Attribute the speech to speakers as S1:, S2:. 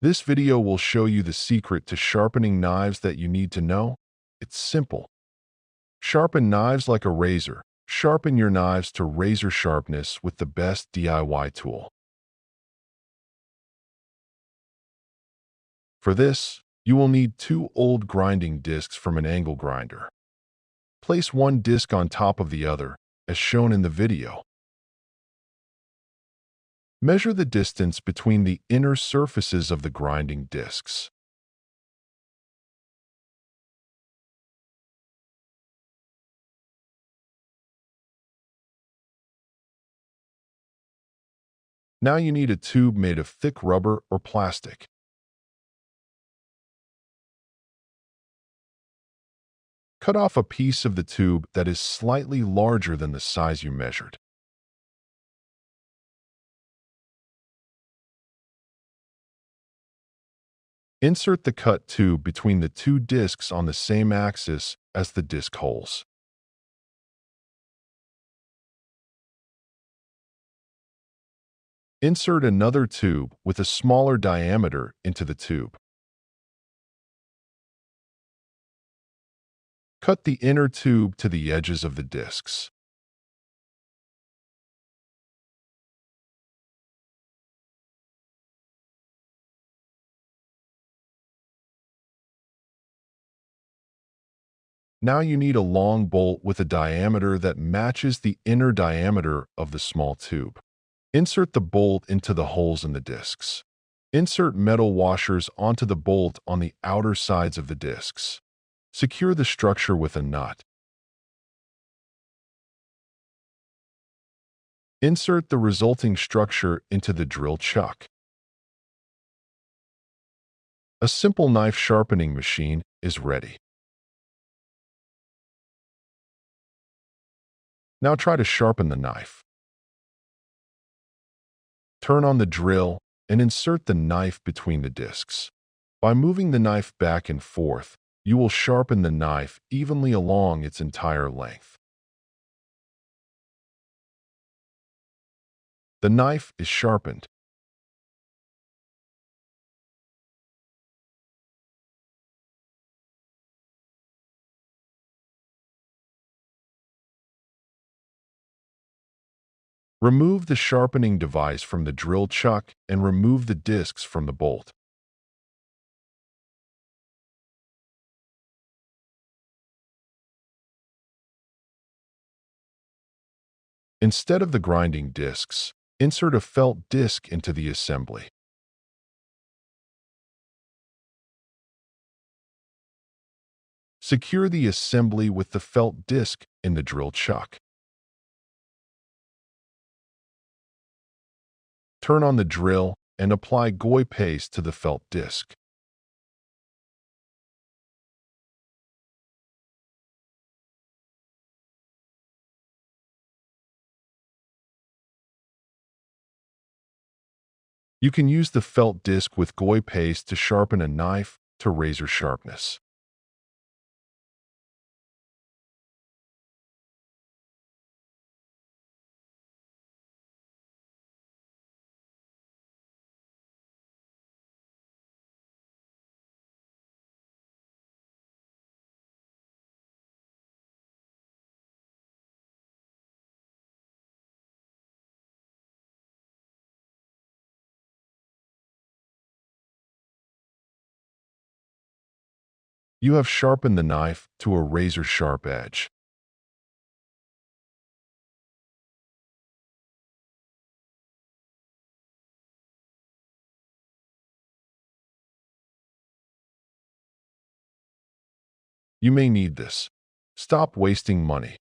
S1: This video will show you the secret to sharpening knives that you need to know. It's simple. Sharpen knives like a razor. Sharpen your knives to razor sharpness with the best DIY tool. For this, you will need 2 old grinding discs from an angle grinder. Place one disc on top of the other, as shown in the video. Measure the distance between the inner surfaces of the grinding discs. Now you need a tube made of thick rubber or plastic. Cut off a piece of the tube that is slightly larger than the size you measured. Insert the cut tube between the 2 discs on the same axis as the disc holes. Insert another tube with a smaller diameter into the tube. Cut the inner tube to the edges of the discs. Now you need a long bolt with a diameter that matches the inner diameter of the small tube. Insert the bolt into the holes in the discs. Insert metal washers onto the bolt on the outer sides of the discs. Secure the structure with a nut. Insert the resulting structure into the drill chuck. A simple knife sharpening machine is ready. Now try to sharpen the knife. Turn on the drill and insert the knife between the discs. By moving the knife back and forth, you will sharpen the knife evenly along its entire length. The knife is sharpened. Remove the sharpening device from the drill chuck and remove the discs from the bolt. Instead of the grinding discs, insert a felt disc into the assembly. Secure the assembly with the felt disc in the drill chuck. Turn on the drill and apply goi paste to the felt disc. You can use the felt disc with goi paste to sharpen a knife to razor sharpness. You have sharpened the knife to a razor-sharp edge. You may need this. Stop wasting money.